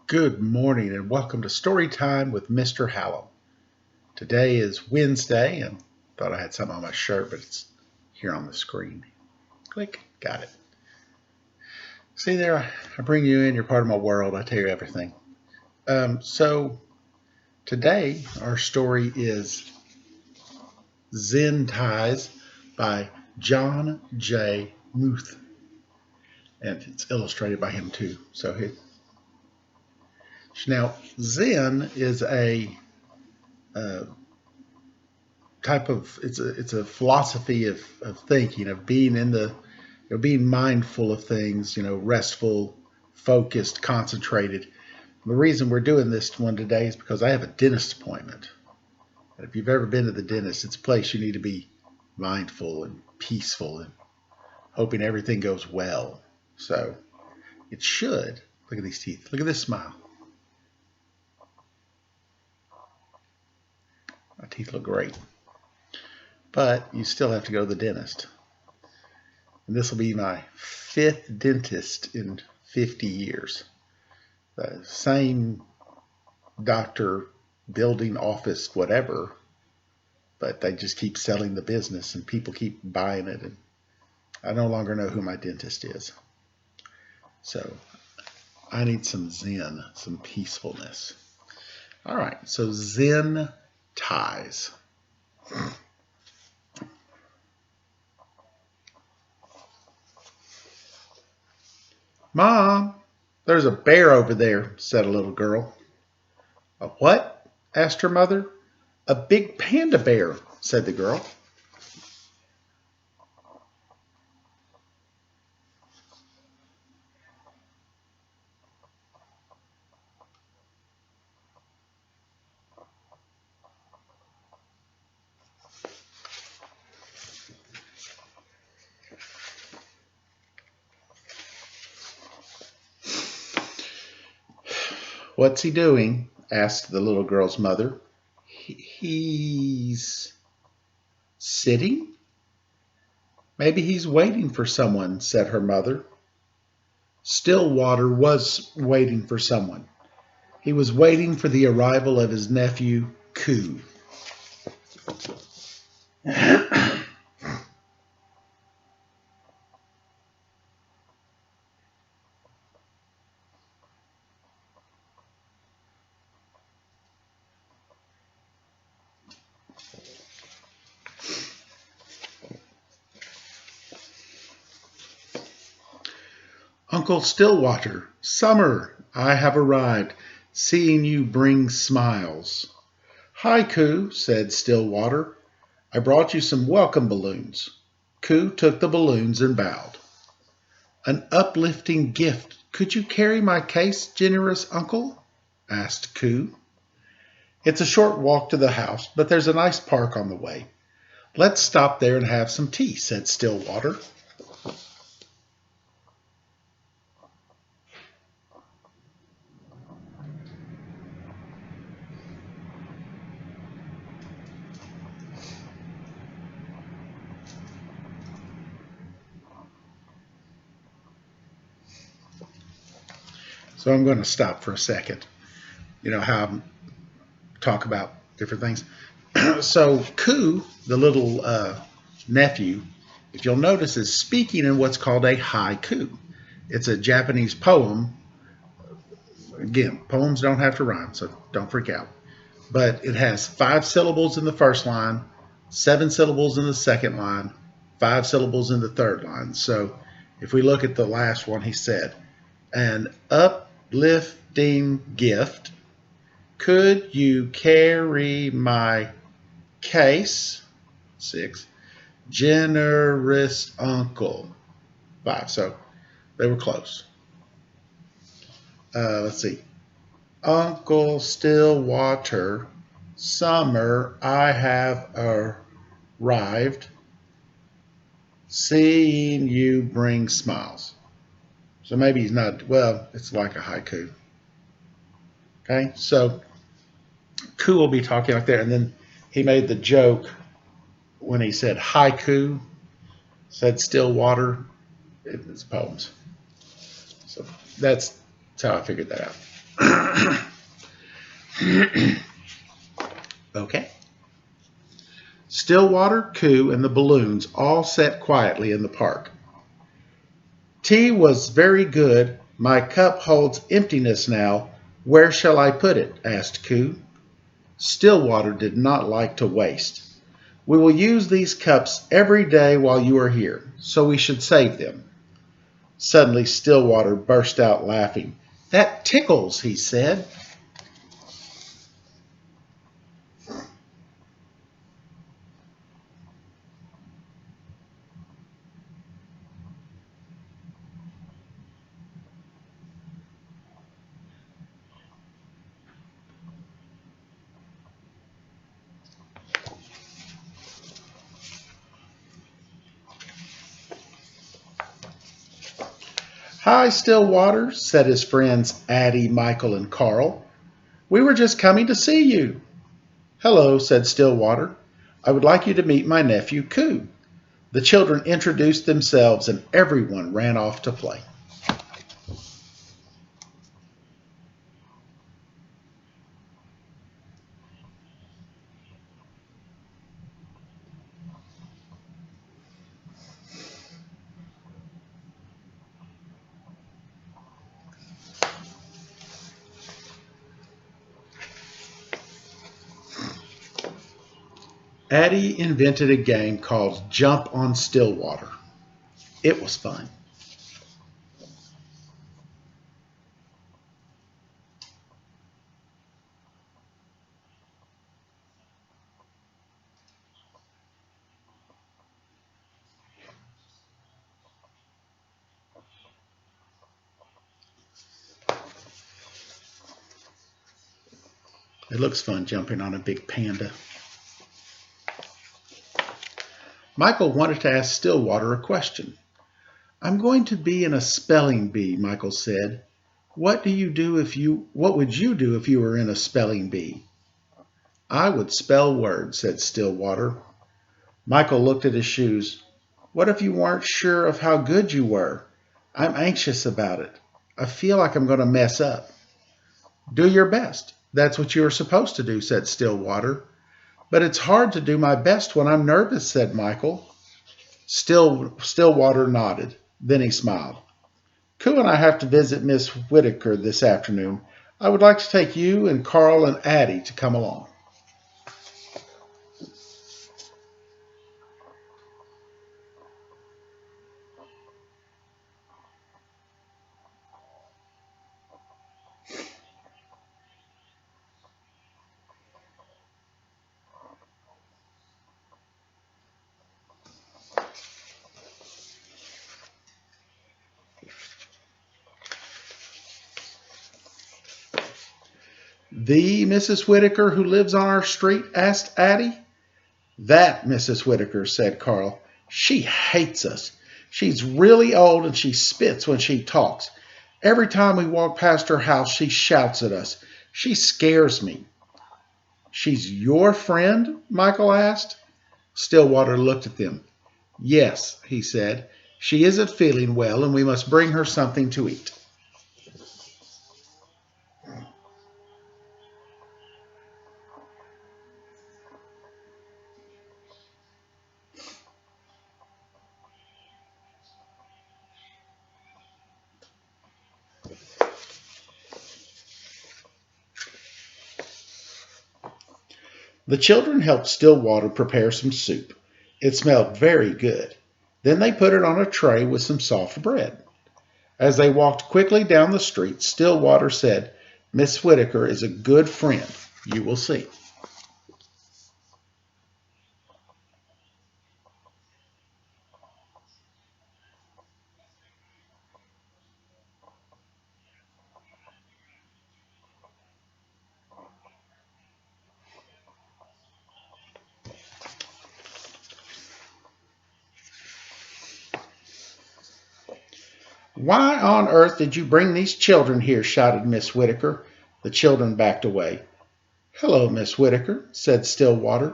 Good morning and welcome to Story Time with Mr. Hallum. Today is Wednesday and thought I had something on my shirt, but it's here on the screen. Click, got it. See there, I bring you in, you're part of my world, I tell you everything. So today our story is Zen Ties by John J. Muth. And it's illustrated by him too. Now Zen is a type of it's a philosophy of thinking, of being in the being mindful of things, restful, focused, concentrated. The reason we're doing this one today is because I have a dentist appointment. And if you've ever been to the dentist, it's a place you need to be mindful and peaceful and hoping everything goes well. So it should. Look at these teeth. Look at this smile. My teeth look great. But you still have to go to the dentist. And this will be my 5th dentist in 50 years. The same doctor, building, office, whatever, but they just keep selling the business and people keep buying it. And I no longer know who my dentist is. So I need some zen, some peacefulness. All right, so Zen ties. Mom, there's a bear over there, said a little girl. A what? Asked her mother. A big panda bear, said the girl. What's he doing? Asked the little girl's mother. He's sitting? Maybe he's waiting for someone, said her mother. Stillwater was waiting for someone. He was waiting for the arrival of his nephew, Coo. Uncle Stillwater, summer, I have arrived. Seeing you brings smiles. Hi, Coo, said Stillwater. I brought you some welcome balloons. Coo took the balloons and bowed. An uplifting gift. Could you carry my case, generous uncle? Asked Coo. It's a short walk to the house, but there's a nice park on the way. Let's stop there and have some tea, said Stillwater. So I'm going to stop for a second. You know how I talk about different things. So Coo, the little nephew, if you'll notice, is speaking in what's called a haiku. It's a Japanese poem. Again, poems don't have to rhyme, so don't freak out. But it has 5 syllables in the first line, 7 syllables in the second line, 5 syllables in the third line. So if we look at the last one, he said, an uplifting gift. Could you carry my case? 6. Generous uncle. 5. So they were close. Let's see. Uncle Stillwater, summer, I have arrived. Seeing you brings smiles. So maybe he's not, well, it's like a haiku. Okay, so Coo will be talking like that, and then he made the joke when he said haiku, said Stillwater, it's poems. So that's how I figured that out. Okay. Stillwater, Coo, and the balloons all sat quietly in the park. Tea was very good. My cup holds emptiness now. Where shall I put it? Asked Coo. Stillwater did not like to waste. We will use these cups every day while you are here, so we should save them. Suddenly Stillwater burst out laughing. That tickles, he said. Hi, Stillwater, said his friends Addie, Michael, and Carl. We were just coming to see you. Hello, said Stillwater. I would like you to meet my nephew, Coo. The children introduced themselves and everyone ran off to play. Addie invented a game called Jump on Stillwater. It was fun. It looks fun jumping on a big panda. Michael wanted to ask Stillwater a question. I'm going to be in a spelling bee, Michael said. What would you do if you were in a spelling bee? I would spell words, said Stillwater. Michael looked at his shoes. What if you weren't sure of how good you were? I'm anxious about it. I feel like I'm going to mess up. Do your best. That's what you are supposed to do, said Stillwater. But it's hard to do my best when I'm nervous, said Michael. Stillwater nodded. Then he smiled. Coo and I have to visit Miss Whitaker this afternoon. I would like to take you and Carl and Addie to come along. The Mrs. Whitaker who lives on our street? Asked Addie. That Mrs. Whitaker, said Carl. She hates us. She's really old and she spits when she talks. Every time we walk past her house, she shouts at us. She scares me. She's your friend? Michael asked. Stillwater looked at them. Yes, he said. She isn't feeling well and we must bring her something to eat. The children helped Stillwater prepare some soup. It smelled very good. Then they put it on a tray with some soft bread. As they walked quickly down the street, Stillwater said, Miss Whitaker is a good friend. You will see. Why on earth did you bring these children here? Shouted Miss Whitaker. The children backed away. Hello, Miss Whitaker, said Stillwater.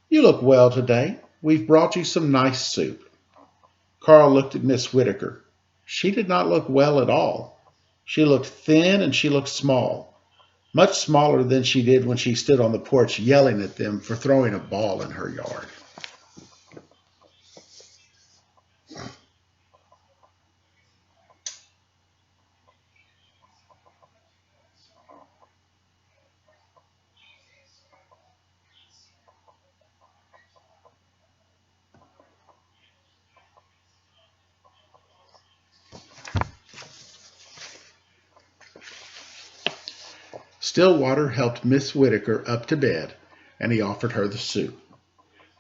You look well today. We've brought you some nice soup. Carl looked at Miss Whitaker. She did not look well at all. She looked thin and she looked small, much smaller than she did when she stood on the porch yelling at them for throwing a ball in her yard. Stillwater helped Miss Whittaker up to bed, and he offered her the soup.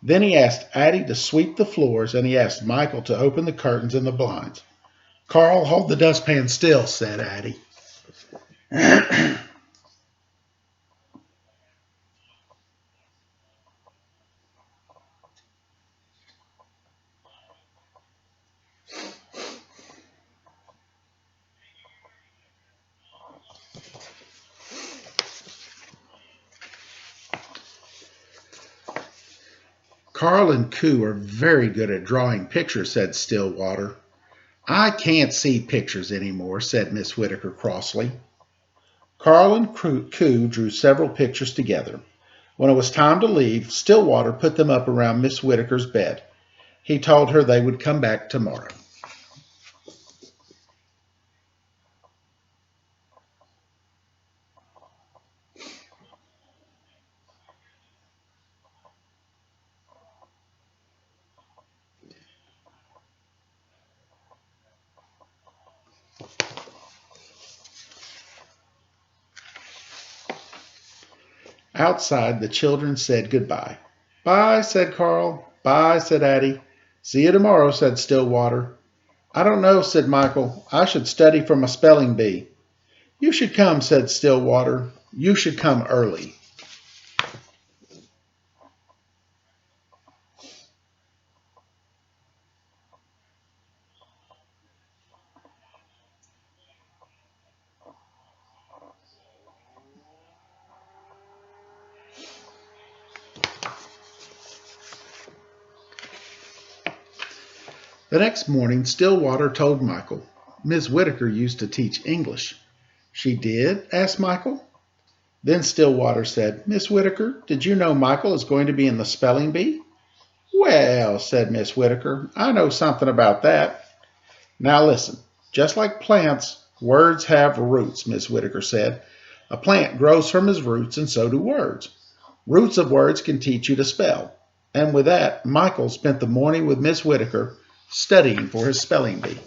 Then he asked Addie to sweep the floors, and he asked Michael to open the curtains and the blinds. Carl, hold the dustpan still, said Addie. Carl and Coo are very good at drawing pictures, said Stillwater. I can't see pictures anymore, said Miss Whittaker crossly. Carl and Coo drew several pictures together. When it was time to leave, Stillwater put them up around Miss Whittaker's bed. He told her they would come back tomorrow. Outside, the children said goodbye. Bye, said Carl. Bye, said Addie. See you tomorrow, said Stillwater. I don't know, said Michael. I should study for my spelling bee. You should come, said Stillwater. You should come early. The next morning, Stillwater told Michael, Miss Whittaker used to teach English. She did? Asked Michael. Then Stillwater said, Miss Whittaker, did you know Michael is going to be in the spelling bee? Well, said Miss Whittaker, I know something about that. Now listen, just like plants, words have roots, Miss Whittaker said. A plant grows from its roots, and so do words. Roots of words can teach you to spell. And with that, Michael spent the morning with Miss Whittaker studying for his spelling bee.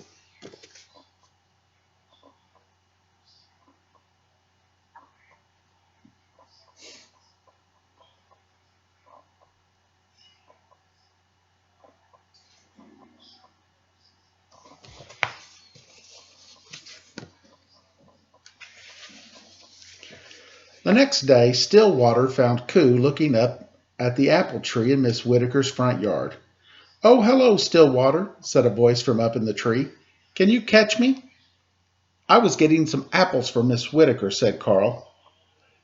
The next day, Stillwater found Coo looking up at the apple tree in Miss Whittaker's front yard. Oh, hello, Stillwater, said a voice from up in the tree. Can you catch me? I was getting some apples for Miss Whittaker, said Carl.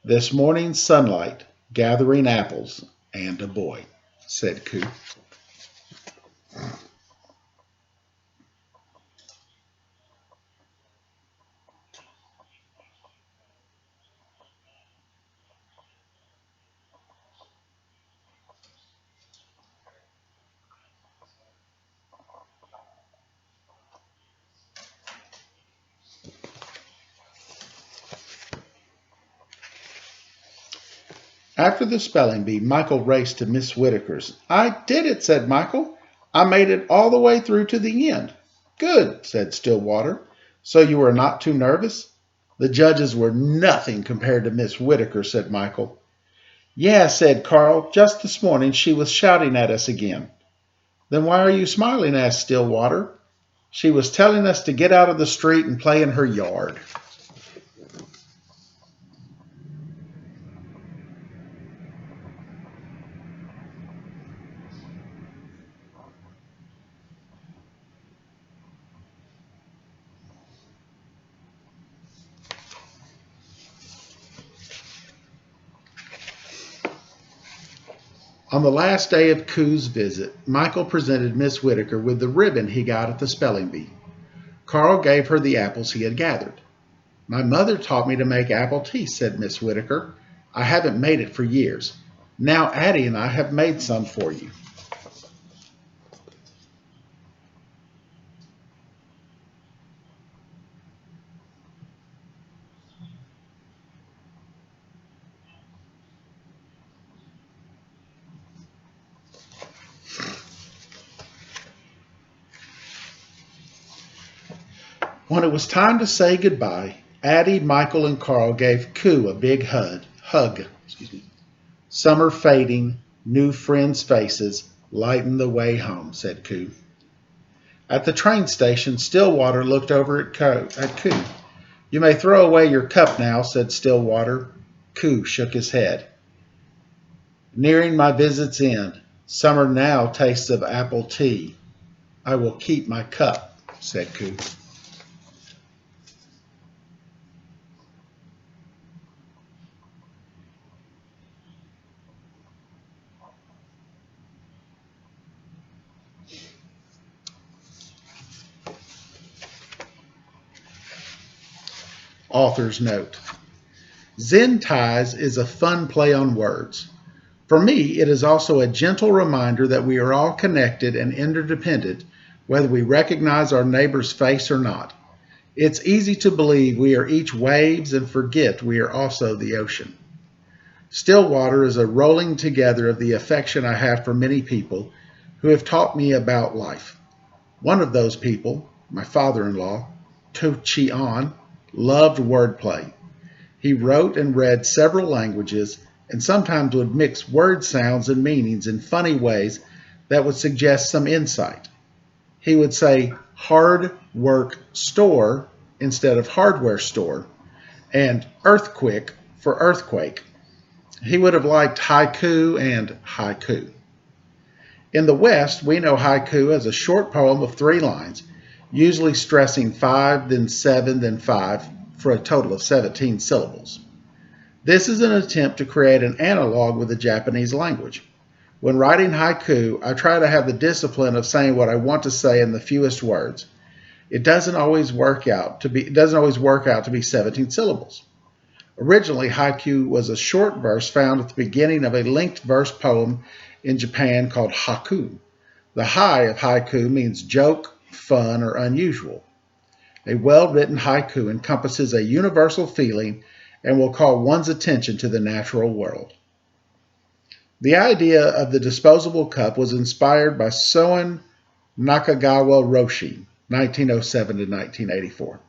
This morning's sunlight, gathering apples, and a boy, said Coo. After the spelling bee, Michael raced to Miss Whittaker's. I did it, said Michael. I made it all the way through to the end. Good, said Stillwater. So you were not too nervous? The judges were nothing compared to Miss Whittaker, said Michael. Yeah, said Carl. Just this morning she was shouting at us again. Then why are you smiling? Asked Stillwater. She was telling us to get out of the street and play in her yard. On the last day of Coo's visit, Michael presented Miss Whittaker with the ribbon he got at the spelling bee. Carl gave her the apples he had gathered. My mother taught me to make apple tea, said Miss Whitaker. I haven't made it for years. Now Addie and I have made some for you. When it was time to say goodbye, Addie, Michael, and Carl gave Koo a big hug. Summer fading, new friends' faces lighten the way home, said Koo. At the train station, Stillwater looked over at Koo. You may throw away your cup now, said Stillwater. Koo shook his head. Nearing my visit's end, summer now tastes of apple tea. I will keep my cup, said Koo. Author's note. Zen ties is a fun play on words. For me, it is also a gentle reminder that we are all connected and interdependent, whether we recognize our neighbor's face or not. It's easy to believe we are each waves and forget we are also the ocean. Stillwater is a rolling together of the affection I have for many people who have taught me about life. One of those people, my father-in-law, To Chi-an, loved wordplay. He wrote and read several languages and sometimes would mix word sounds and meanings in funny ways that would suggest some insight. He would say hard work store instead of hardware store, and earthquake for earthquake. He would have liked haiku and haiku. In the West, we know haiku as a short poem of 3 lines, usually stressing 5, then 7, then 5, for a total of 17 syllables. This is an attempt to create an analog with the Japanese language. When writing haiku, I try to have the discipline of saying what I want to say in the fewest words. It doesn't always work out to be 17 syllables. Originally, haiku was a short verse found at the beginning of a linked verse poem in Japan called haku. The hai of haiku means joke, fun, or unusual. A well-written haiku encompasses a universal feeling and will call one's attention to the natural world. The idea of the disposable cup was inspired by Soen Nakagawa Roshi, 1907 to 1984.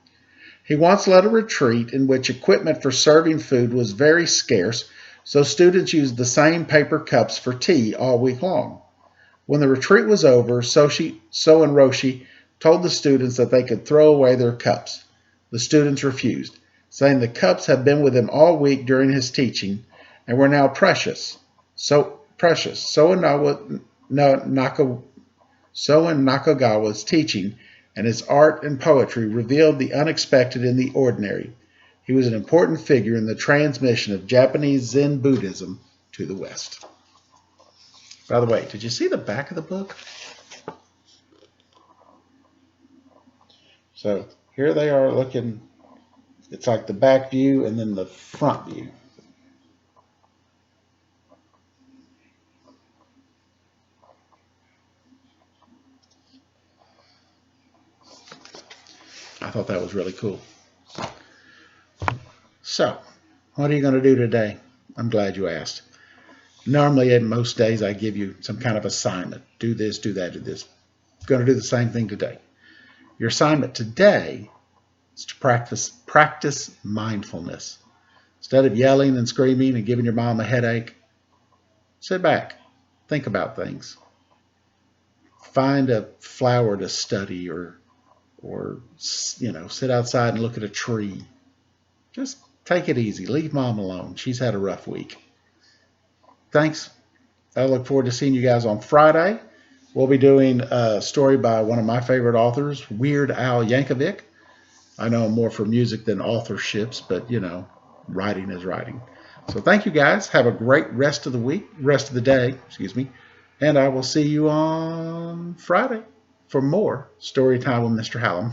He once led a retreat in which equipment for serving food was very scarce, so students used the same paper cups for tea all week long. When the retreat was over, Soen Roshi told the students that they could throw away their cups. The students refused, saying the cups had been with him all week during his teaching and were now precious. So precious. Soen Nakagawa's teaching and his art and poetry revealed the unexpected in the ordinary. He was an important figure in the transmission of Japanese Zen Buddhism to the West. By the way, did you see the back of the book? So here they are looking. It's like the back view and then the front view. I thought that was really cool. So, what are you going to do today? I'm glad you asked. Normally, in most days, I give you some kind of assignment. Do this, do that, do this. I'm going to do the same thing today. Your assignment today is to practice mindfulness. Instead of yelling and screaming and giving your mom a headache, sit back, think about things. Find a flower to study or sit outside and look at a tree. Just take it easy. Leave mom alone. She's had a rough week. Thanks. I look forward to seeing you guys on Friday. We'll be doing a story by one of my favorite authors, Weird Al Yankovic. I know him more for music than authorships, but writing is writing. So thank you guys. Have a great rest of the day, and I will see you on Friday for more Story Time with Mr. Hallum.